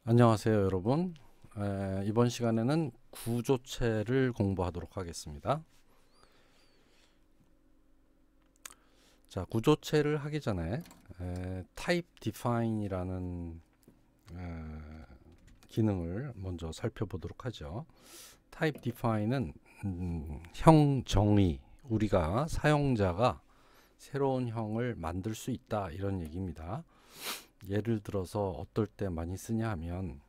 안녕하세요 여러분. 이번 시간에는 구조체를 공부하도록 하겠습니다. 자, 구조체를 하기 전에 type define이라는 기능을 먼저 살펴보도록 하죠. type define은 형 정의, 우리가 사용자가 새로운 형을 만들 수 있다 이런 얘기입니다. 예를 들어서 어떨 때 많이 쓰냐 하면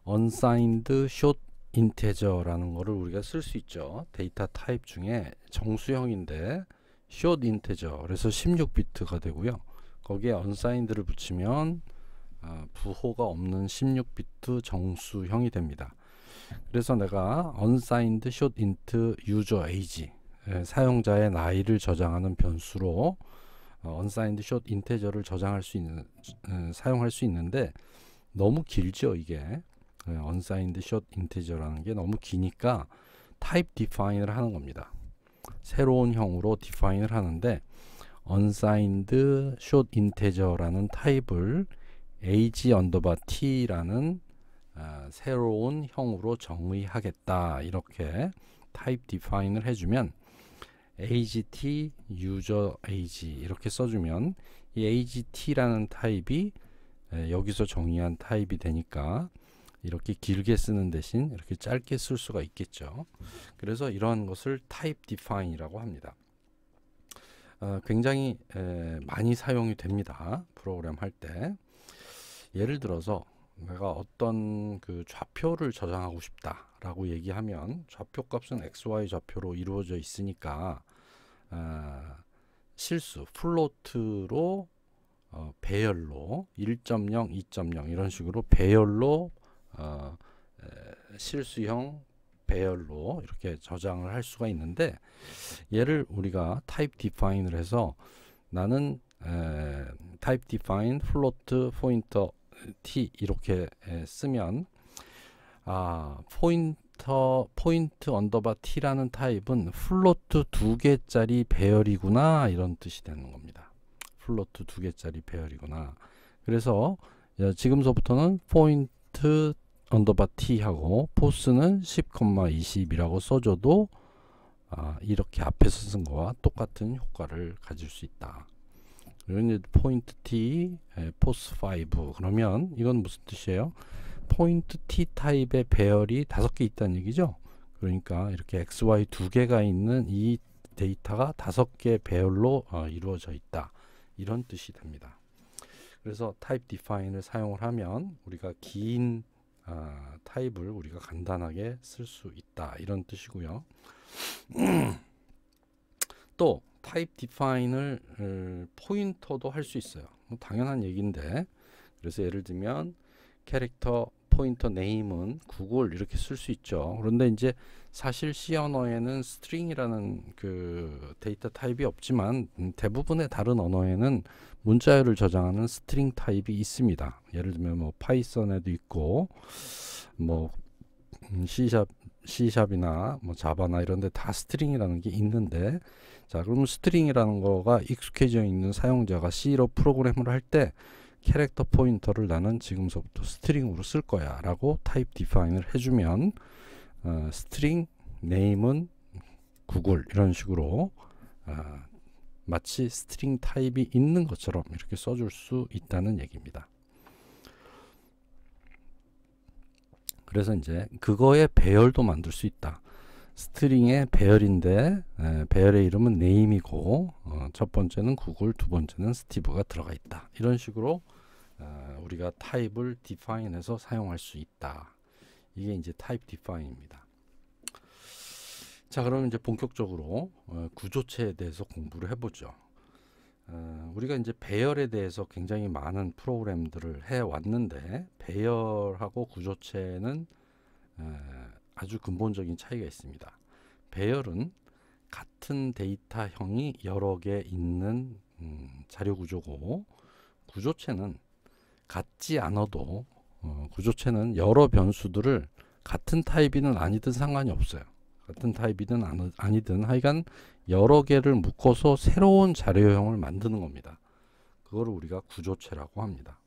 unsigned short integer라는 거를 우리가 쓸 수 있죠. 데이터 타입 중에 정수형인데 short integer, 그래서 16비트가 되고요. 거기에 unsigned를 붙이면 부호가 없는 16비트 정수형이 됩니다. 그래서 내가 unsigned short int user age, 사용자의 나이를 저장하는 변수로 unsigned short integer를 저장할 수 있는, 사용할 수 있는데 너무 길죠. 이게 unsigned short integer라는 게 너무 기니까 type define을 하는 겁니다. 새로운 형으로 define을 하는데 unsigned short integer라는 타입을 age underbar t라는 새로운 형으로 정의하겠다, 이렇게 type define을 해주면 agt user age 이렇게 써주면 이 agt라는 타입이 여기서 정의한 타입이 되니까 이렇게 길게 쓰는 대신 이렇게 짧게 쓸 수가 있겠죠. 그래서 이러한 것을 type define이라고 합니다. 굉장히 많이 사용이 됩니다. 프로그램 할 때. 예를 들어서 내가 어떤 그 좌표를 저장하고 싶다 라고 얘기하면, 좌표 값은 xy 좌표로 이루어져 있으니까 실수 플로트로 배열로 1.0, 2.0 이런 식으로 배열로 실수형 배열로 이렇게 저장을 할 수가 있는데, 얘를 우리가 type define을 해서 나는 type define float pointer t 이렇게 쓰면 포인트 언더바 t라는 타입은 플로트 2개짜리 배열이구나 이런 뜻이 되는 겁니다. 플로트 2개짜리 배열이구나. 그래서 지금서부터는 포인트 언더바 t 하고 포스는 10,20이라고 써줘도 이렇게 앞에서 쓴 거와 똑같은 효과를 가질 수 있다. 그리고 이제 포인트 t, 포스 5 그러면 이건 무슨 뜻이에요? 포인트 t 타입의 배열이 5개 있다는 얘기죠. 그러니까 이렇게 xy 2개가 있는 이 데이터가 5개 배열로 이루어져 있다, 이런 뜻이 됩니다. 그래서 type define을 사용을 하면 우리가 긴 타입을 우리가 간단하게 쓸 수 있다, 이런 뜻이고요. 또 type define을 포인터도 할 수 있어요. 뭐 당연한 얘기인데, 그래서 예를 들면 캐릭터 포인터 네임은 구글 이렇게 쓸 수 있죠. 그런데 이제 사실 C 언어에는 string이라는 그 데이터 타입이 없지만 대부분의 다른 언어에는 문자열을 저장하는 string 타입이 있습니다. 예를 들면 뭐 파이썬에도 있고 뭐 C샵이나 뭐 자바나 이런 데 다 스트링이라는 게 있는데, 자, 그러면 스트링이라는 거가 익숙해져 있는 사용자가 C로 프로그램을 할 때 캐릭터 포인터를 나는 지금서부터 스트링으로 쓸 거야 라고 타입 디파인을 해주면 스트링 네임은 구글 이런 식으로 마치 스트링 타입이 있는 것처럼 이렇게 써줄 수 있다는 얘기입니다. 그래서 이제 그거의 배열도 만들 수 있다. 스트링의 배열인데 배열의 이름은 네임이고 첫 번째는 구글, 두 번째는 스티브가 들어가 있다. 이런 식으로 우리가 타입을 디파인해서 사용할 수 있다. 이게 이제 타입 디파인입니다. 자, 그럼 이제 본격적으로 구조체에 대해서 공부를 해보죠. 우리가 이제 배열에 대해서 굉장히 많은 프로그램들을 해 왔는데, 배열하고 구조체는 아주 근본적인 차이가 있습니다. 배열은 같은 데이터형이 여러 개 있는 자료 구조고, 구조체는 같지 않아도 구조체는 여러 변수들을 같은 타입이든 아니든 상관이 없어요. 같은 타입이든 아니든 하여간 여러 개를 묶어서 새로운 자료형을 만드는 겁니다. 그거를 우리가 구조체라고 합니다.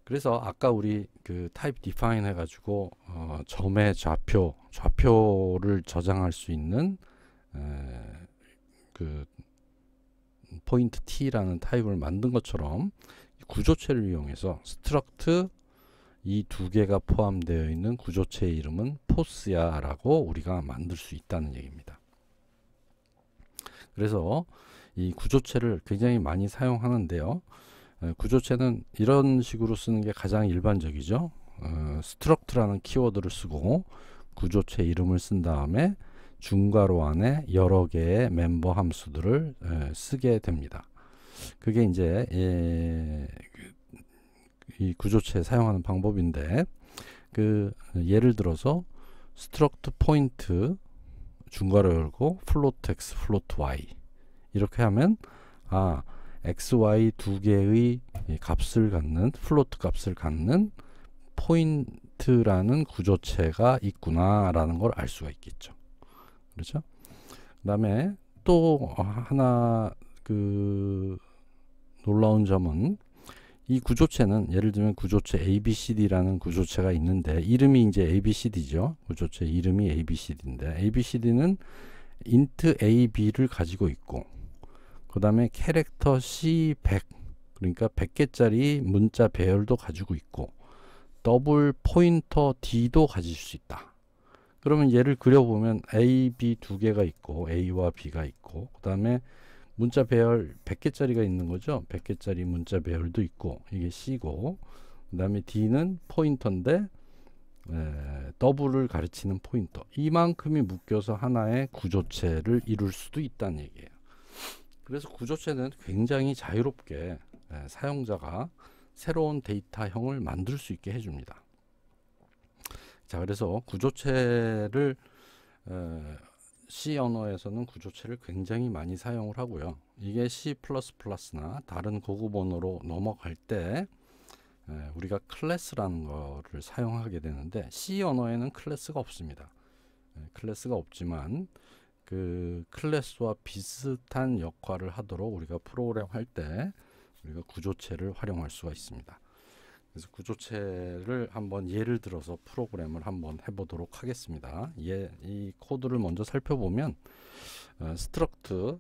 그래서 아까 우리 그 타입 디파인 해가지고 점의 좌표를 저장할 수 있는 그 포인트 t라는 타입을 만든 것처럼 구조체를 이용해서 스트럭트 이 두 개가 포함되어 있는 구조체의 이름은 포스야 라고 우리가 만들 수 있다는 얘기입니다. 그래서 이 구조체를 굉장히 많이 사용하는데요. 구조체는 이런 식으로 쓰는 게 가장 일반적이죠. 스트럭트라는 키워드를 쓰고 구조체 이름을 쓴 다음에 중괄호 안에 여러 개의 멤버 함수들을 쓰게 됩니다. 그게 이제 이 구조체 사용하는 방법인데, 예를 들어서 스트럭트 포인트 중괄호 열고 플로트 x 플로트 y 이렇게 하면 x, y 두 개의 값을 갖는 플로트 값을 갖는 포인트라는 구조체가 있구나 라는 걸 알 수가 있겠죠. 그렇죠? 그 다음에 또 하나 놀라운 점은 이 구조체는 예를 들면 구조체 ABCD라는 구조체가 있는데 이름이 이제 ABCD죠. 구조체 이름이 ABCD인데 ABCD는 int AB를 가지고 있고 그 다음에 캐릭터 C100 그러니까 100개짜리 문자 배열도 가지고 있고 더블 포인터 D도 가질 수 있다. 그러면 얘를 그려보면 A, B 두 개가 있고 A와 B가 있고 그 다음에 문자 배열 100개짜리가 있는 거죠. 100개짜리 문자 배열도 있고 이게 C고 그 다음에 D는 포인터인데 더블을 가르치는 포인터 이만큼이 묶여서 하나의 구조체를 이룰 수도 있다는 얘기예요. 그래서 구조체는 굉장히 자유롭게 사용자가 새로운 데이터형을 만들 수 있게 해줍니다. 자, 그래서 구조체를 C 언어에서는 구조체를 굉장히 많이 사용을 하고요. 이게 C++나 다른 고급 언어로 넘어갈 때 우리가 클래스라는 거를 사용하게 되는데 C 언어에는 클래스가 없습니다. 클래스가 없지만 그 클래스와 비슷한 역할을 하도록 우리가 프로그램 할 때 우리가 구조체를 활용할 수가 있습니다. 그래서 구조체를 한번 예를 들어서 프로그램을 한번 해보도록 하겠습니다. 이 코드를 먼저 살펴보면 스트럭트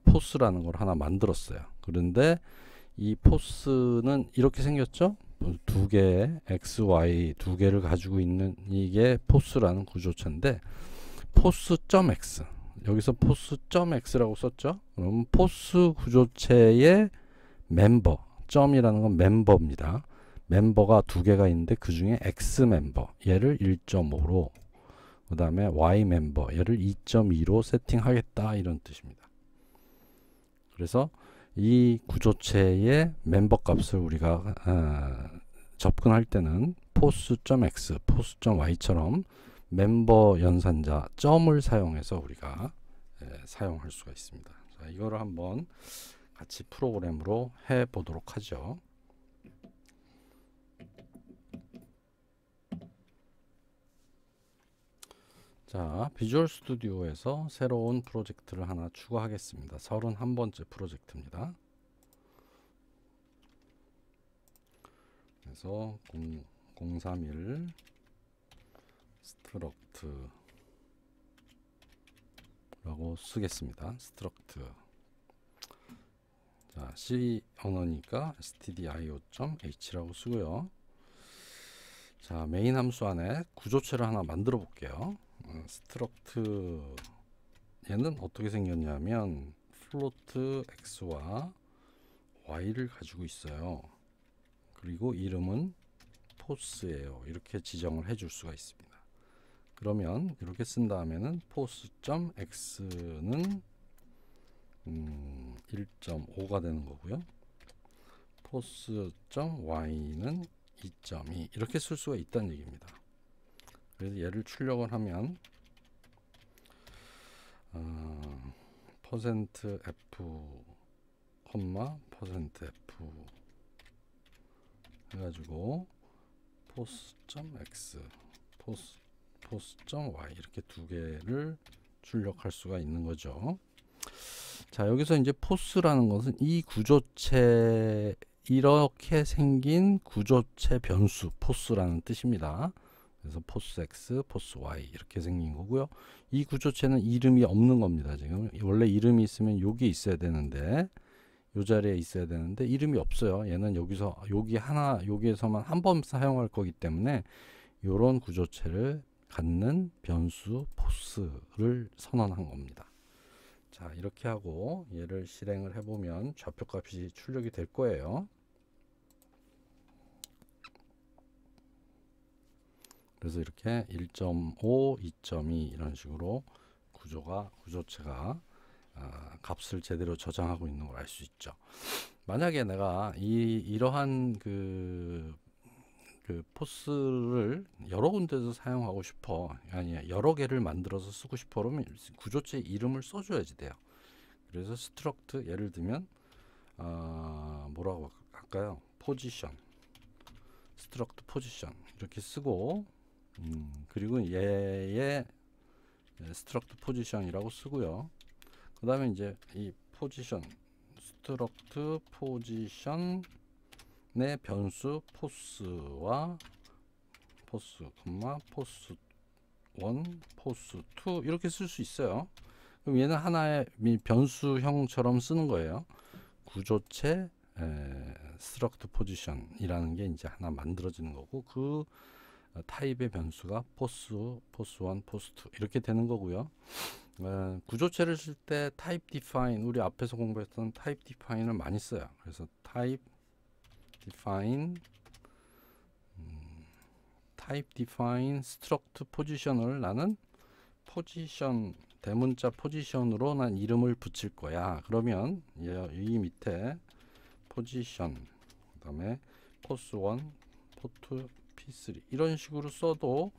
포스라는 걸 하나 만들었어요. 그런데 이 포스는 이렇게 생겼죠. 두 개의 x, y 두 개를 가지고 있는 이게 포스라는 구조체인데 포스.x 여기서 포스.x라고 썼죠. 그럼 포스 구조체의 멤버 점이라는 건 멤버입니다. 멤버가 두 개가 있는데 그 중에 x 멤버 얘를 1.5로 그 다음에 y 멤버 얘를 2.2로 세팅하겠다 이런 뜻입니다. 그래서 이 구조체의 멤버 값을 우리가 접근할 때는 포스.x, 포스.y처럼 멤버 연산자 점을 사용해서 우리가 사용할 수가 있습니다. 자, 이거를 한번 같이 프로그램으로 해 보도록 하죠. 자, 비주얼 스튜디오에서 새로운 프로젝트를 하나 추가하겠습니다. 31번째 프로젝트입니다. 그래서 031 스트럭트 라고 쓰겠습니다. 스트럭트. 자, C 언어니까 stdio.h라고 쓰고요. 자, 메인 함수 안에 구조체를 하나 만들어 볼게요. 스트럭트 얘는 어떻게 생겼냐면 플로트 x와 y를 가지고 있어요. 그리고 이름은 포스예요. 이렇게 지정을 해줄 수가 있습니다. 그러면 이렇게 쓴 다음에는 post.x는 1.5가 되는 거고요. post.y는 2.2 이렇게 쓸 수가 있다는 얘기입니다. 그래서 얘를 출력을 하면 %f, %f 해가지고 post.x, post.y 이렇게 두 개를 출력할 수가 있는 거죠. 자, 여기서 이제 포스라는 것은 이 구조체의 이렇게 생긴 구조체 변수 포스라는 뜻입니다. 그래서 포스 x, 포스 y 이렇게 생긴 거고요. 이 구조체는 이름이 없는 겁니다. 지금 원래 이름이 있으면 여기 있어야 되는데 이 자리에 있어야 되는데 이름이 없어요. 얘는 여기서 여기에서만 한 번 사용할 거기 때문에 이런 구조체를 갖는 변수 포스를 선언한 겁니다. 자, 이렇게 하고 얘를 실행을 해보면 좌표값이 출력이 될 거예요. 그래서 이렇게 1.5, 2.2 이런 식으로 구조체가 값을 제대로 저장하고 있는 걸 알 수 있죠. 만약에 내가 이러한 그 포스를 여러 군데서 사용하고 싶어, 아니 여러 개를 만들어서 쓰고 싶어 그러면 구조체 이름을 써줘야지 돼요. 그래서 스트럭트 예를 들면 뭐라고 할까요? 포지션, 스트럭트 포지션 이렇게 쓰고 그리고 얘의 스트럭트 포지션이라고 쓰고요. 그 다음에 이제 이 포지션 스트럭트 포지션의 변수 포스와 포스, 포스 1, 포스 2 이렇게 쓸 수 있어요. 그럼 얘는 하나의 변수형처럼 쓰는 거예요. 구조체 스트럭트 포지션이라는 게 이제 하나 만들어지는 거고 그 타입의 변수가 포스 1, 포스 2 이렇게 되는 거고요. 구조체를 쓸 때 타입 디파인 우리 앞에서 공부했던 타입 디파인을 많이 써요. 그래서 타입 디파인 스트럭트 포지션을 나는 포지션 대문자 포지션으로 난 이름을 붙일 거야. 그러면 이 밑에 포지션 그다음에 포스 1, 포스 P3 이런 식으로 써도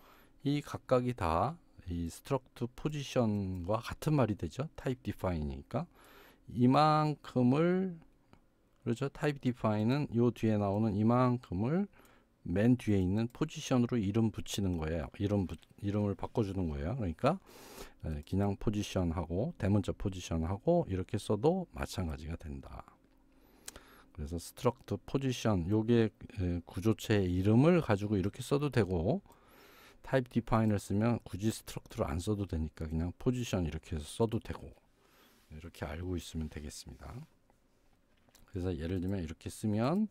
이 각각이 다 이 스트럭트 포지션과 같은 말이 되죠. 타입 디파인이니까 이만큼을 그렇죠. 타입 디파인은 요 뒤에 나오는 이만큼을 맨 뒤에 있는 포지션으로 이름 붙이는 거예요. 이름을 바꿔주는 거예요. 그러니까 그냥 포지션하고 대문자 포지션하고 이렇게 써도 마찬가지가 된다. 그래서 스트럭트 포지션 요게 구조체의 이름을 가지고 이렇게 써도 되고 타입 디파인을 쓰면 굳이 스트럭트를 안 써도 되니까 그냥 포지션 이렇게 해서 써도 되고 이렇게 알고 있으면 되겠습니다. 그래서 예를 들면 이렇게 쓰면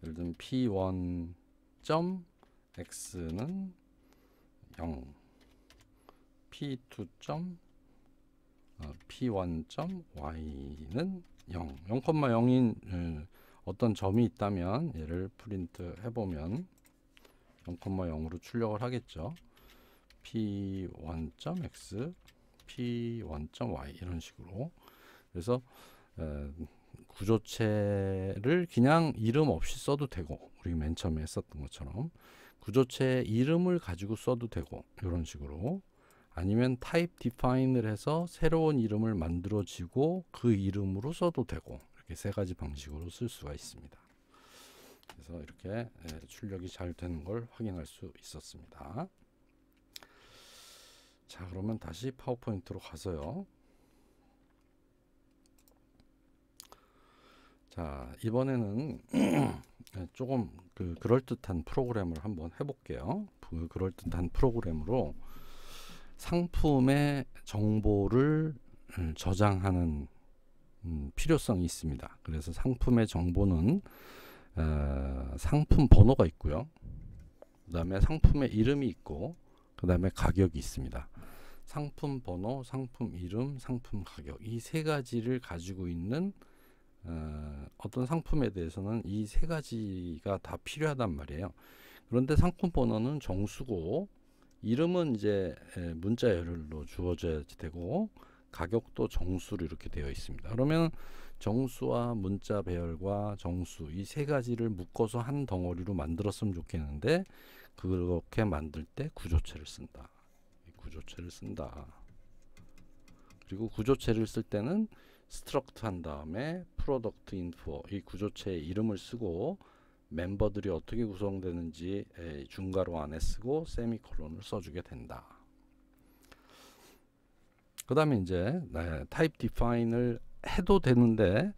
예를 들면 p1.x는 0 p1.y는 0 0,0인 어떤 점이 있다면 얘를 프린트 해보면 0,0으로 출력을 하겠죠. p1.x p1.y 이런 식으로. 그래서 구조체를 그냥 이름 없이 써도 되고 우리 맨 처음에 했었던 것처럼 구조체 이름을 가지고 써도 되고 이런 식으로 아니면 타입 디파인을 해서 새로운 이름을 만들어지고 그 이름으로 써도 되고 이렇게 세 가지 방식으로 쓸 수가 있습니다. 그래서 이렇게 출력이 잘 되는 걸 확인할 수 있었습니다. 자, 그러면 다시 파워포인트로 가서요. 자, 이번에는 조금 그럴듯한 프로그램을 한번 해볼게요. 그럴듯한 프로그램으로 상품의 정보를 저장하는 필요성이 있습니다. 그래서 상품의 정보는 상품 번호가 있고요. 그 다음에 상품의 이름이 있고 그 다음에 가격이 있습니다. 상품 번호, 상품 이름, 상품 가격 이 세 가지를 가지고 있는 어떤 상품에 대해서는 이 세 가지가 다 필요하단 말이에요. 그런데 상품 번호는 정수고 이름은 이제 문자열로 주어져야 되고 가격도 정수로 이렇게 되어 있습니다. 그러면 정수와 문자 배열과 정수 이 세 가지를 묶어서 한 덩어리로 만들었으면 좋겠는데 그렇게 만들 때 구조체를 쓴다. 구조체를 쓴다. 그리고 구조체를 쓸 때는 스트럭트 한 다음에 프로덕트 인포 이 구조체의 이름을 쓰고 멤버들이 어떻게 구성되는지 중괄호 안에 쓰고 세미콜론을 써주게 된다. 그 다음에 이제 타입 디파인을 해도 되는데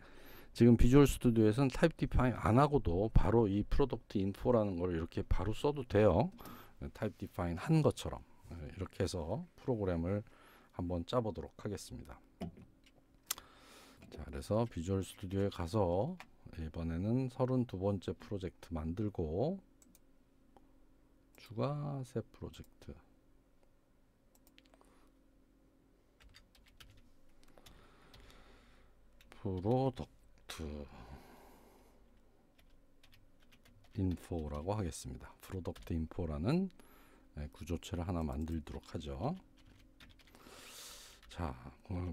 지금 비주얼 스튜디오에서는 타입 디파인 안 하고도 바로 이 프로덕트 인포라는 걸 이렇게 바로 써도 돼요. 타입 디파인 한 것처럼 이렇게 해서 프로그램을 한번 짜보도록 하겠습니다. 자, 그래서 비주얼 스튜디오에 가서 이번에는 32번째 프로젝트 만들고 추가 새 프로젝트 프로덕트 인포라고 하겠습니다. 프로덕트 인포라는 구조체를 하나 만들도록 하죠. 자,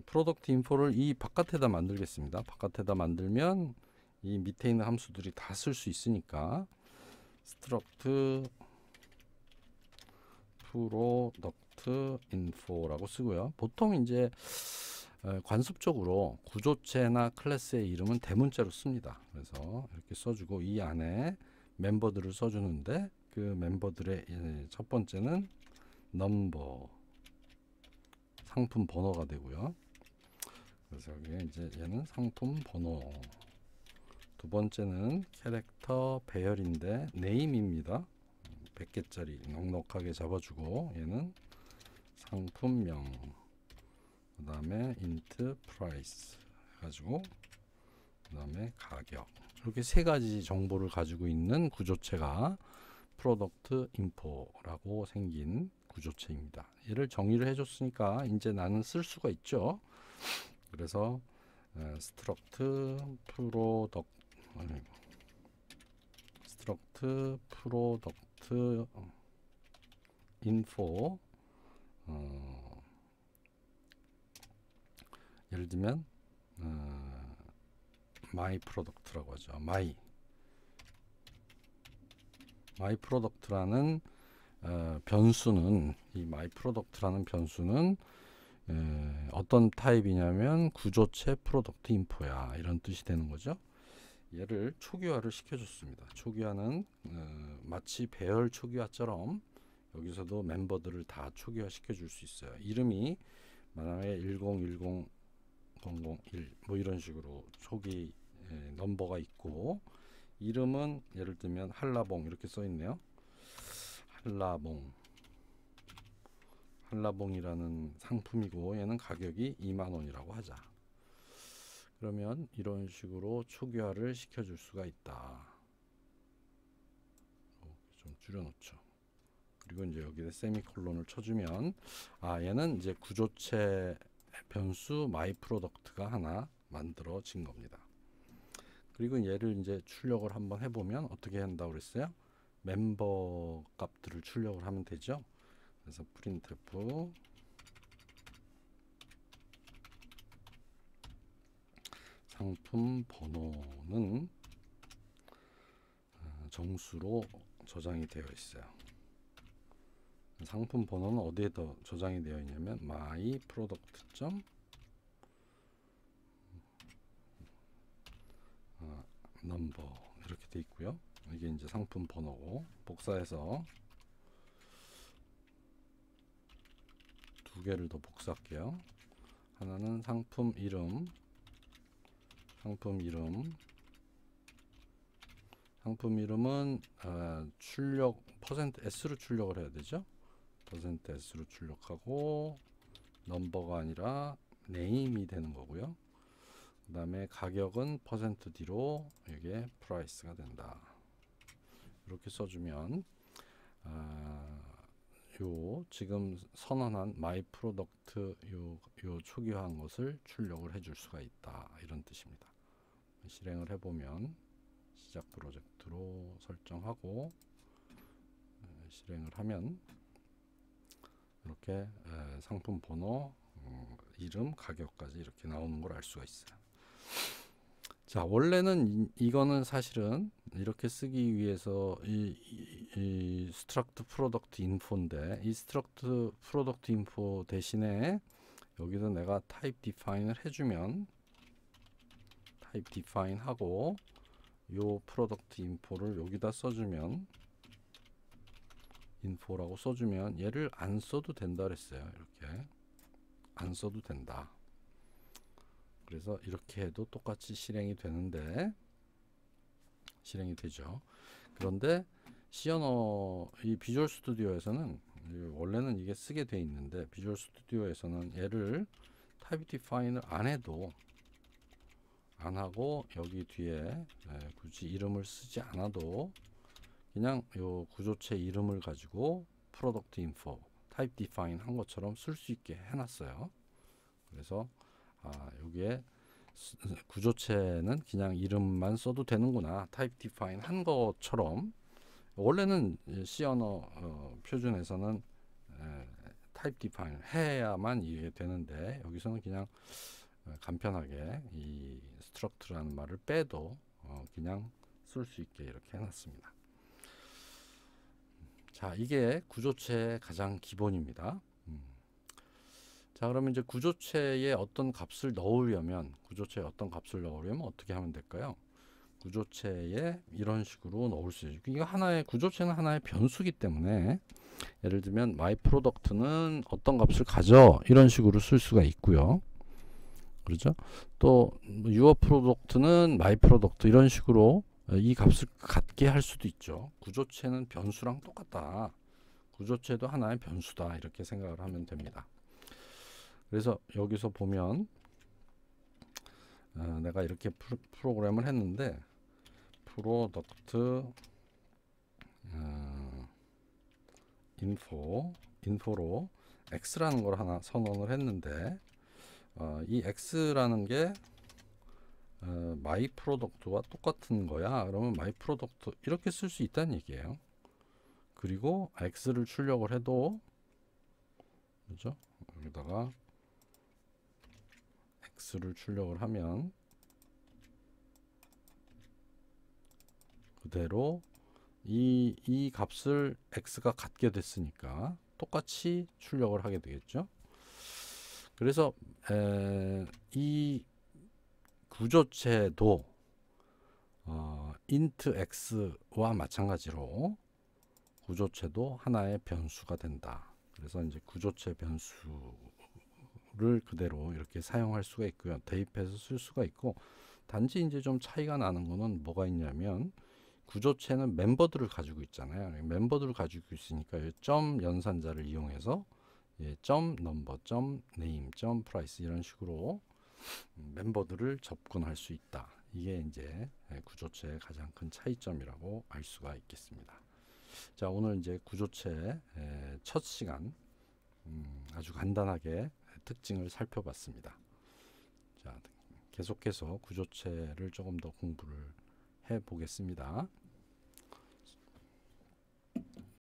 프로덕트 인포를 이 바깥에다 만들겠습니다. 바깥에다 만들면 이 밑에 있는 함수들이 다 쓸 수 있으니까 struct product info라고 쓰고요. 보통 이제 관습적으로 구조체나 클래스의 이름은 대문자로 씁니다. 그래서 이렇게 써주고 이 안에 멤버들을 써주는데 그 멤버들의 첫 번째는 넘버 상품 번호가 되고요. 그래서 여기에 이제 얘는 상품 번호. 두 번째는 캐릭터 배열인데 네임입니다. 100개짜리 넉넉하게 잡아주고 얘는 상품명. 그 다음에 int price 해가지고 그 다음에 가격. 이렇게 세 가지 정보를 가지고 있는 구조체가 프로덕트 인포라고 생긴 구조체입니다. 얘를 정의를 해줬으니까 이제 나는 쓸 수가 있죠. 그래서 struct product info 예를 들면 my product라고 하죠. my product라는 변수는 이 my product라는 변수는 어떤 타입이냐면 구조체 프로덕트 인포야 이런 뜻이 되는 거죠. 얘를 초기화를 시켜줬습니다. 초기화는 마치 배열 초기화처럼 여기서도 멤버들을 다 초기화 시켜줄 수 있어요. 이름이 만약에 101001 뭐 이런 식으로 초기 넘버가 있고 이름은 예를 들면 한라봉 이렇게 써 있네요. 한라봉이라는 상품이고 얘는 가격이 20,000원이라고 하자. 그러면 이런 식으로 초기화를 시켜줄 수가 있다. 좀 줄여놓죠. 그리고 이제 여기에 세미콜론을 쳐주면 얘는 이제 구조체 변수 my product가 하나 만들어진 겁니다. 그리고 얘를 이제 출력을 한번 해보면 어떻게 한다고 그랬어요? 멤버 값들을 출력을 하면 되죠. 그래서 printf 상품 번호는 정수로 저장이 되어 있어요. 상품 번호는 어디에 더 저장이 되어 있냐면 my product number 이렇게 돼 있고요. 이게 이제 상품 번호고 복사해서 두 개를 더 복사할게요. 하나는 상품 이름은 출력 %s로 출력을 해야 되죠. %s로 출력하고 넘버가 아니라 네임이 되는 거고요. 그 다음에 가격은 %d로 이게 price가 된다. 이렇게 써주면 요 지금 선언한 my product 요 초기화한 것을 출력을 해줄 수가 있다 이런 뜻입니다. 실행을 해보면 시작 프로젝트로 설정하고 실행을 하면 이렇게 상품 번호, 이름, 가격까지 이렇게 나오는 걸 알 수가 있어요. 자, 원래는 이거는 사실은 이렇게 쓰기 위해서 이 struct product info인데 이 struct product info 대신에 여기서 내가 type define을 해주면 type define 하고 요 product info를 여기다 써주면 info라고 써주면 얘를 안 써도 된다 그랬어요. 이렇게 안 써도 된다. 그래서 이렇게 해도 똑같이 실행이 되는데 실행이 되죠. 그런데 C 언어 이 비주얼 스튜디오에서는 원래는 이게 쓰게 돼 있는데 비주얼 스튜디오에서는 얘를 타입 디파인을 안 해도 안 하고 여기 뒤에 굳이 이름을 쓰지 않아도 그냥 요 구조체 이름을 가지고 프로덕트 인포 타입 디파인 한 것처럼 쓸 수 있게 해놨어요. 그래서 여기에 구조체는 그냥 이름만 써도 되는구나 타입 디파인 한 것처럼 원래는 C 언어 표준에서는 타입 디파인 해야만 이게 되는데 여기서는 그냥 간편하게 이 스트럭트라는 말을 빼도 그냥 쓸 수 있게 이렇게 해놨습니다. 자, 이게 구조체의 가장 기본입니다. 자, 그러면 이제 구조체에 어떤 값을 넣으려면 어떻게 하면 될까요? 구조체에 이런 식으로 넣을 수 있죠. 이거 구조체는 하나의 변수기 때문에 예를 들면 my product는 어떤 값을 가져 이런 식으로 쓸 수가 있고요. 그렇죠? 또 your product는 my product 이런 식으로 이 값을 갖게 할 수도 있죠. 구조체는 변수랑 똑같다. 구조체도 하나의 변수다. 이렇게 생각을 하면 됩니다. 그래서 여기서 보면 내가 이렇게 프로그램을 했는데 프로덕트 인포로 x라는 걸 하나 선언을 했는데 이 x라는 게 마이 프로덕트와 똑같은 거야. 그러면 마이 프로덕트 이렇게 쓸 수 있다는 얘기예요. 그리고 x를 출력을 해도 그죠? 여기다가 x를 출력을 하면 그대로 이 값을 x가 갖게 됐으니까 똑같이 출력을 하게 되겠죠. 그래서 이 구조체도 int x와 마찬가지로 구조체도 하나의 변수가 된다. 그래서 이제 구조체 변수를 그대로 이렇게 사용할 수가 있고요. 대입해서 쓸 수가 있고 단지 이제 좀 차이가 나는 거는 뭐가 있냐면 구조체는 멤버들을 가지고 있잖아요. 멤버들을 가지고 있으니까 점 연산자를 이용해서 점 넘버, 점 네임, 점 프라이스 이런 식으로 멤버들을 접근할 수 있다. 이게 이제 구조체의 가장 큰 차이점이라고 알 수가 있겠습니다. 자, 오늘 이제 구조체 첫 시간 아주 간단하게 특징을 살펴봤습니다. 자, 계속해서 구조체를 조금 더 공부를 해 보겠습니다.